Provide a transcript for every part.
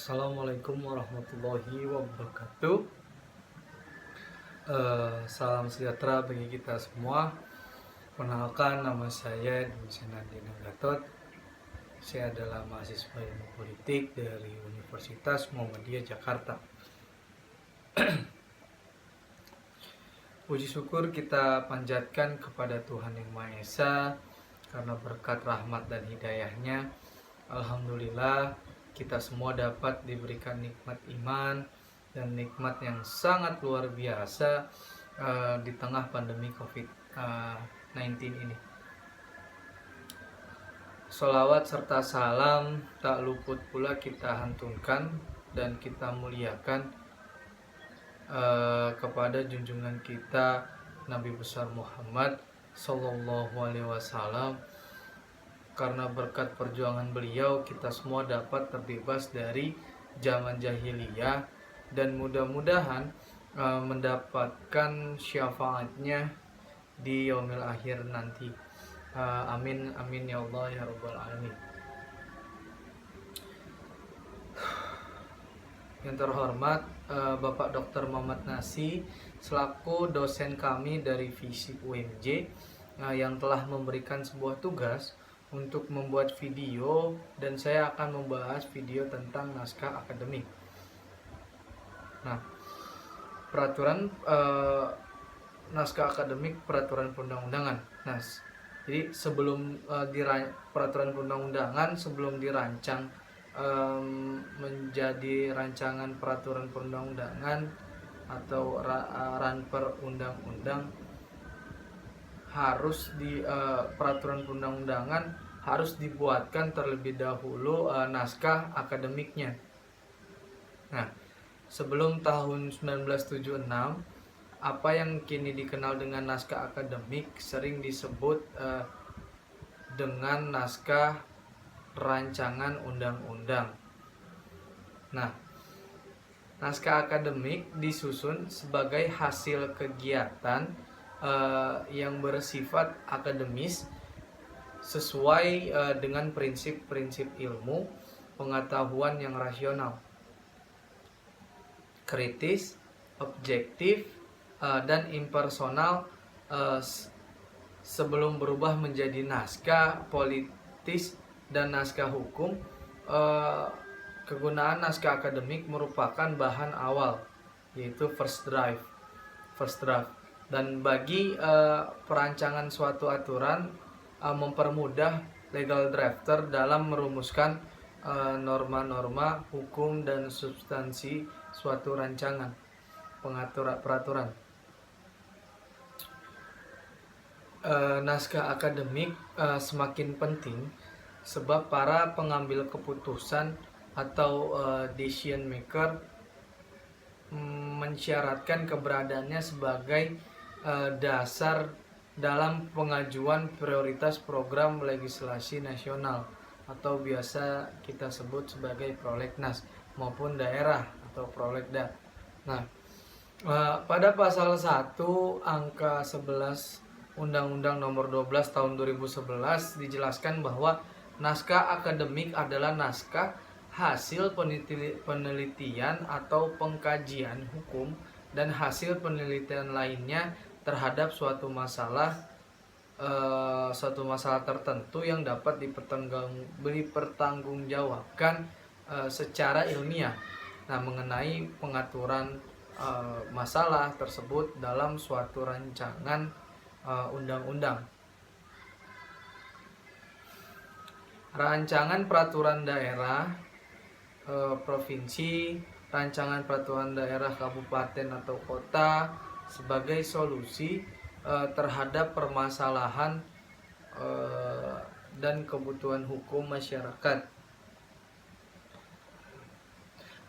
Assalamualaikum warahmatullahi wabarakatuh. Salam sejahtera bagi kita semua. Perkenalkan, nama saya Dinsenandina Gatot. Saya adalah mahasiswa ilmu politik dari Universitas Muhammadiyah Jakarta. Puji syukur kita panjatkan kepada Tuhan Yang Maha Esa karena berkat rahmat dan hidayahnya, alhamdulillah kita semua dapat diberikan nikmat iman dan nikmat yang sangat luar biasa di tengah pandemi COVID-19 ini. Sholawat serta salam tak luput pula kita hantunkan dan kita muliakan kepada junjungan kita Nabi besar Muhammad Sallallahu Alaihi Wasallam. Karena berkat perjuangan beliau, kita semua dapat terbebas dari zaman jahiliyah dan mudah-mudahan mendapatkan syafaatnya di yaumil akhir nanti. Amin amin ya Allah ya rabbal alamin. Yang terhormat Bapak Dr. Muhammad Nasi selaku dosen kami dari Fisip UMJ yang telah memberikan sebuah tugas untuk membuat video, dan saya akan membahas video tentang naskah akademik. Nah, peraturan naskah akademik peraturan perundang-undangan. Nah, jadi sebelum peraturan perundang-undangan sebelum dirancang menjadi rancangan peraturan perundang-undangan atau ranper undang-undang, harus di peraturan perundang-undangan harus dibuatkan terlebih dahulu naskah akademiknya. Nah, sebelum tahun 1976, apa yang kini dikenal dengan naskah akademik sering disebut dengan naskah rancangan undang-undang. Nah, naskah akademik disusun sebagai hasil kegiatan yang bersifat akademis sesuai dengan prinsip-prinsip ilmu pengetahuan yang rasional, kritis, objektif, dan impersonal sebelum berubah menjadi naskah politis dan naskah hukum. Kegunaan naskah akademik merupakan bahan awal, yaitu first draft. Dan bagi perancangan suatu aturan, mempermudah legal drafter dalam merumuskan norma-norma hukum dan substansi suatu rancangan peraturan. Naskah akademik semakin penting sebab para pengambil keputusan atau decision maker mensyaratkan keberadaannya sebagai dasar dalam pengajuan prioritas program legislasi nasional atau biasa kita sebut sebagai prolegnas maupun daerah atau prolegda. Nah, pada pasal 1 angka 11 Undang-Undang Nomor 12 Tahun 2011 dijelaskan bahwa naskah akademik adalah naskah hasil penelitian atau pengkajian hukum dan hasil penelitian lainnya terhadap suatu masalah tertentu yang dapat dipertanggungjawabkan secara ilmiah. Nah, mengenai pengaturan masalah tersebut dalam suatu rancangan undang-undang. Rancangan peraturan daerah provinsi, rancangan peraturan daerah kabupaten atau kota sebagai solusi terhadap permasalahan dan kebutuhan hukum masyarakat.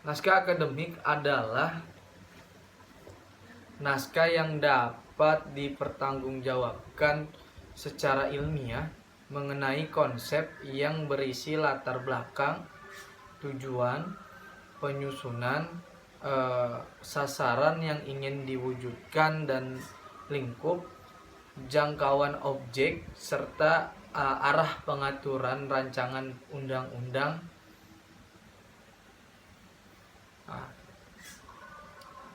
Naskah akademik adalah naskah yang dapat dipertanggungjawabkan secara ilmiah mengenai konsep yang berisi latar belakang, tujuan, penyusunan, sasaran yang ingin diwujudkan dan lingkup, jangkauan objek, serta arah pengaturan rancangan undang-undang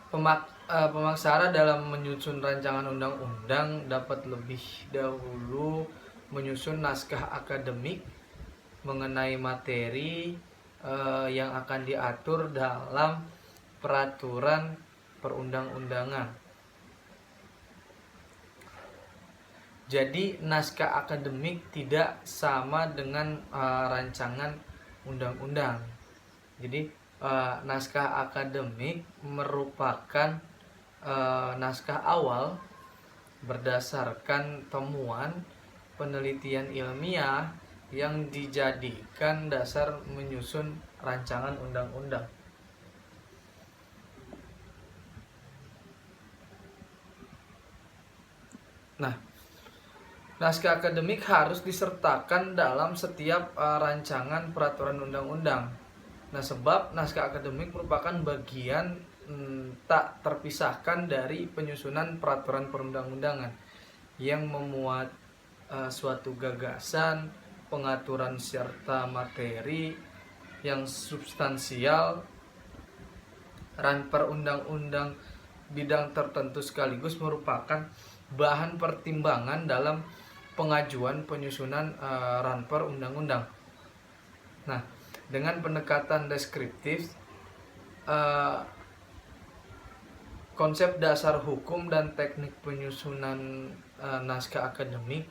Pemaksara dalam menyusun rancangan undang-undang dapat lebih dahulu menyusun naskah akademik mengenai materi yang akan diatur dalam peraturan perundang-undangan. Jadi naskah akademik tidak sama dengan rancangan undang-undang. Jadi naskah akademik merupakan naskah awal berdasarkan temuan penelitian ilmiah yang dijadikan dasar menyusun rancangan undang-undang. Nah, naskah akademik harus disertakan dalam setiap rancangan peraturan undang-undang. Nah, sebab naskah akademik merupakan bagian tak terpisahkan dari penyusunan peraturan perundang-undangan yang memuat suatu gagasan, pengaturan serta materi yang substansial, ran perundang-undang bidang tertentu sekaligus merupakan bahan pertimbangan dalam pengajuan penyusunan ranper undang-undang. Nah, dengan pendekatan deskriptif, konsep dasar hukum dan teknik penyusunan naskah akademik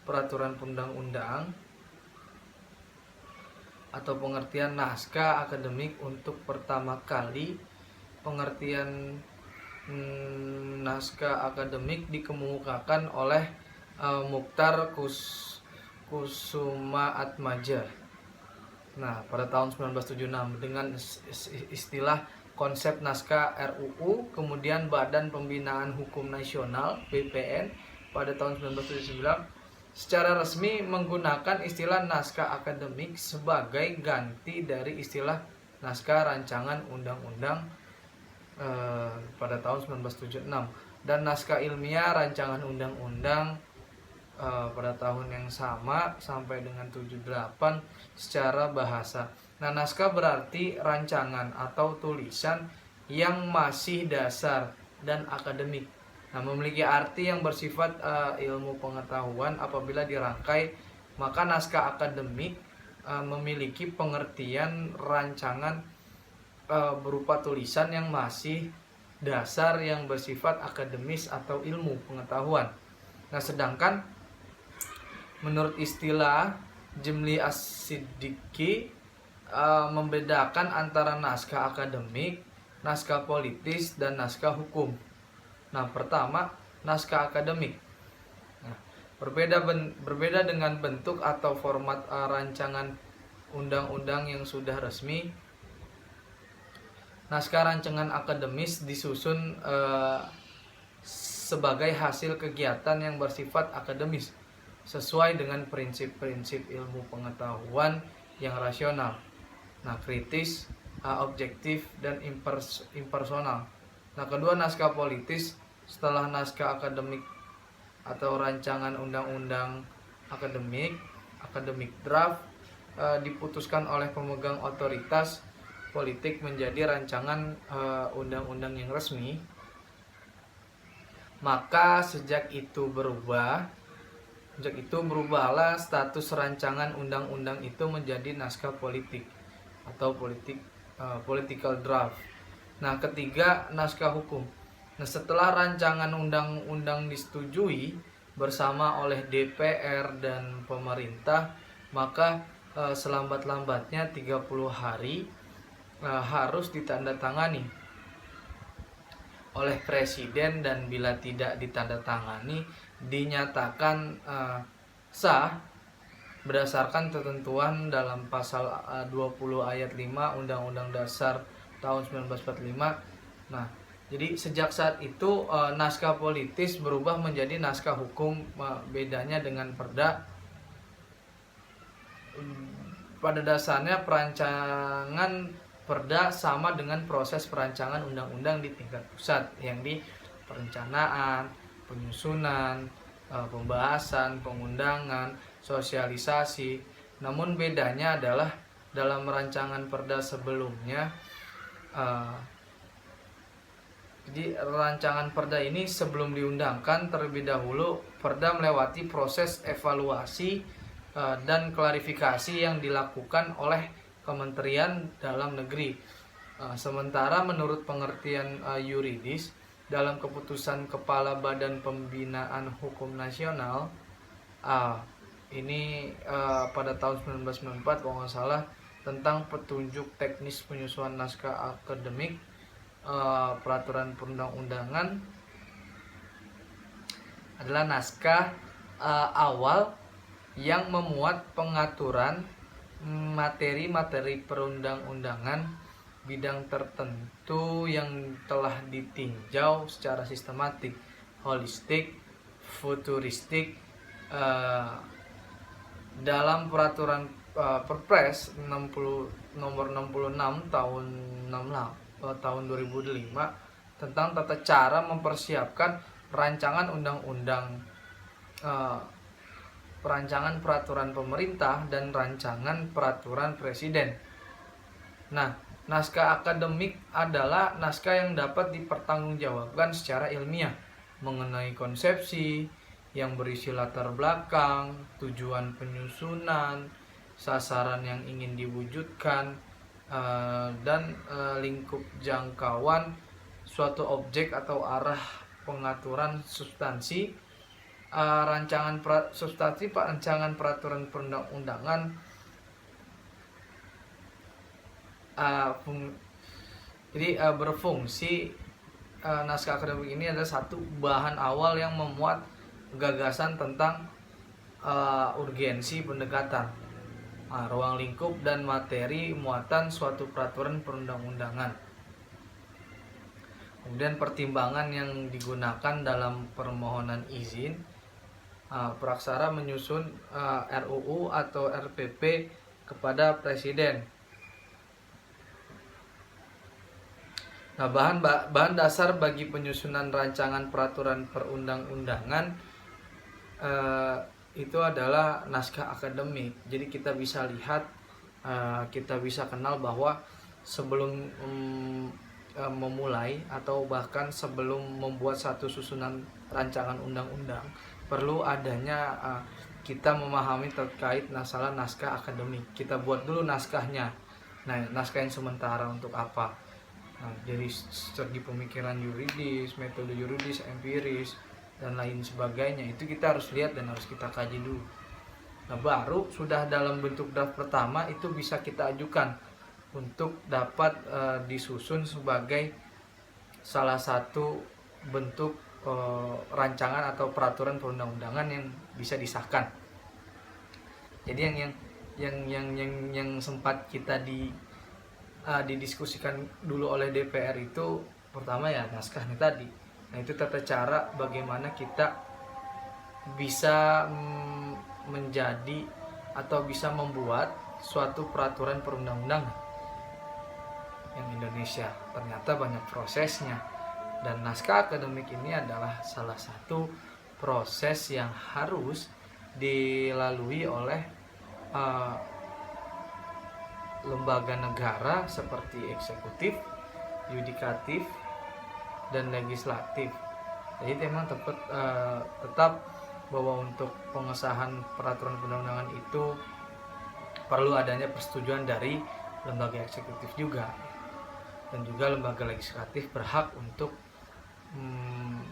peraturan perundang-undang atau pengertian naskah akademik untuk pertama kali. Pengertian naskah akademik dikemukakan oleh Mukhtar Kusumaatmadja. Nah, pada tahun 1976 dengan istilah konsep naskah RUU, kemudian Badan Pembinaan Hukum Nasional (BPN) pada tahun 1979 secara resmi menggunakan istilah naskah akademik sebagai ganti dari istilah naskah rancangan undang-undang pada tahun 1976 dan naskah ilmiah rancangan undang-undang pada tahun yang sama sampai dengan 78 secara bahasa. Nah, naskah berarti rancangan atau tulisan yang masih dasar dan akademik. Nah, memiliki arti yang bersifat ilmu pengetahuan apabila dirangkai, maka naskah akademik memiliki pengertian rancangan berupa tulisan yang masih dasar yang bersifat akademis atau ilmu pengetahuan. Nah, sedangkan menurut istilah Jimli As-Siddiqi membedakan antara naskah akademik, naskah politis, dan naskah hukum. Nah, pertama, naskah akademik. Nah, berbeda dengan bentuk atau format rancangan undang-undang yang sudah resmi. Naskah rancangan akademis disusun sebagai hasil kegiatan yang bersifat akademis sesuai dengan prinsip-prinsip ilmu pengetahuan yang rasional, nah kritis, objektif, dan impersonal. Nah, kedua, naskah politis setelah naskah akademik atau rancangan undang-undang akademik draft diputuskan oleh pemegang otoritas politik menjadi rancangan undang-undang yang resmi, maka sejak itu berubahlah status rancangan undang-undang itu menjadi naskah politik atau political draft. Nah, ketiga, naskah hukum. Nah, setelah rancangan undang-undang disetujui bersama oleh DPR dan pemerintah, maka selambat-lambatnya 30 hari harus ditandatangani oleh presiden, dan bila tidak ditandatangani dinyatakan sah berdasarkan ketentuan dalam pasal 20 ayat 5 Undang-Undang Dasar tahun 1945. Nah, jadi sejak saat itu naskah politis berubah menjadi naskah hukum. Bedanya dengan perda, pada dasarnya perancangan perda sama dengan proses perancangan undang-undang di tingkat pusat, yang di perencanaan, penyusunan, pembahasan, pengundangan, sosialisasi. Namun bedanya adalah dalam rancangan perda sebelumnya Jadi rancangan perda ini sebelum diundangkan terlebih dahulu perda melewati proses evaluasi dan klarifikasi yang dilakukan oleh Kementerian Dalam Negeri. Sementara menurut pengertian yuridis dalam keputusan Kepala Badan Pembinaan Hukum Nasional ini pada tahun 1994 kalau nggak salah, tentang petunjuk teknis penyusunan naskah akademik peraturan perundang-undangan adalah naskah awal yang memuat pengaturan materi-materi perundang-undangan bidang tertentu yang telah ditinjau secara sistematik, holistik, futuristik dalam peraturan Perpres nomor 66 tahun 2005 tentang tata cara mempersiapkan rancangan perancangan peraturan pemerintah dan rancangan peraturan presiden. Nah, naskah akademik adalah naskah yang dapat dipertanggungjawabkan secara ilmiah mengenai konsepsi yang berisi latar belakang, tujuan penyusunan, sasaran yang ingin diwujudkan, dan lingkup jangkauan suatu objek atau arah pengaturan substansi rancangan peraturan perundang-undangan. Jadi berfungsi naskah akademik ini adalah satu bahan awal yang memuat gagasan tentang urgensi pendekatan, ruang lingkup dan materi muatan suatu peraturan perundang-undangan. Kemudian pertimbangan yang digunakan dalam permohonan izin praksara menyusun RUU atau RPP kepada presiden. Nah, bahan dasar bagi penyusunan rancangan peraturan perundang-undangan itu adalah naskah akademik. Jadi kita bisa lihat, kita bisa kenal bahwa sebelum memulai atau bahkan sebelum membuat satu susunan rancangan undang-undang, perlu adanya kita memahami terkait masalah naskah akademik. Kita buat dulu naskahnya. Nah, naskah yang sementara untuk apa? Nah, dari segi pemikiran yuridis, metode yuridis, empiris, dan lain sebagainya, itu kita harus lihat dan harus kita kaji dulu. Nah, baru sudah dalam bentuk draft pertama itu bisa kita ajukan untuk dapat disusun sebagai salah satu bentuk rancangan atau peraturan perundang-undangan yang bisa disahkan. Jadi yang sempat kita didiskusikan dulu oleh DPR itu pertama ya naskahnya tadi. Nah, itu tata cara bagaimana kita bisa menjadi atau bisa membuat suatu peraturan perundang-undangan yang Indonesia. Ternyata banyak prosesnya, dan naskah akademik ini adalah salah satu proses yang harus dilalui oleh lembaga negara seperti eksekutif, yudikatif, dan legislatif. Jadi memang tetap bahwa untuk pengesahan peraturan perundang-undangan itu perlu adanya persetujuan dari lembaga eksekutif juga, dan juga lembaga legislatif berhak untuk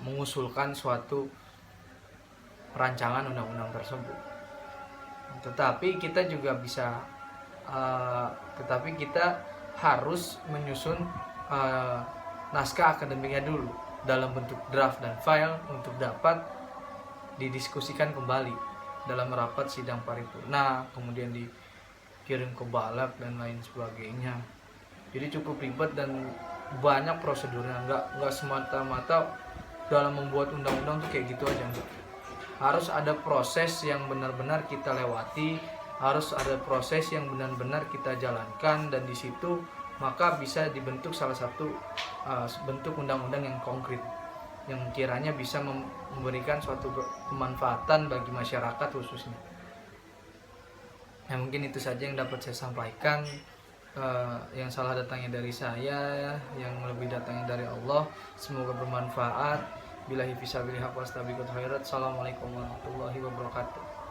mengusulkan suatu rancangan undang-undang tersebut. Tetapi kita harus menyusun naskah akademiknya dulu dalam bentuk draft dan file untuk dapat didiskusikan kembali dalam rapat sidang paripurna, kemudian dikirim ke balek dan lain sebagainya. Jadi cukup ribet dan banyak prosedurnya, nggak semata-mata dalam membuat undang-undang tuh kayak gitu aja, enggak. Harus ada proses yang benar-benar kita lewati, harus ada proses yang benar-benar kita jalankan, dan di situ maka bisa dibentuk salah satu bentuk undang-undang yang konkret yang kiranya bisa memberikan suatu kemanfaatan bagi masyarakat khususnya. Nah, mungkin itu saja yang dapat saya sampaikan. yang salah datangnya dari saya, yang lebih datangnya dari Allah. Semoga bermanfaat. Billahi fisabilillah wastabiqut khairat. Assalamualaikum warahmatullahi wabarakatuh.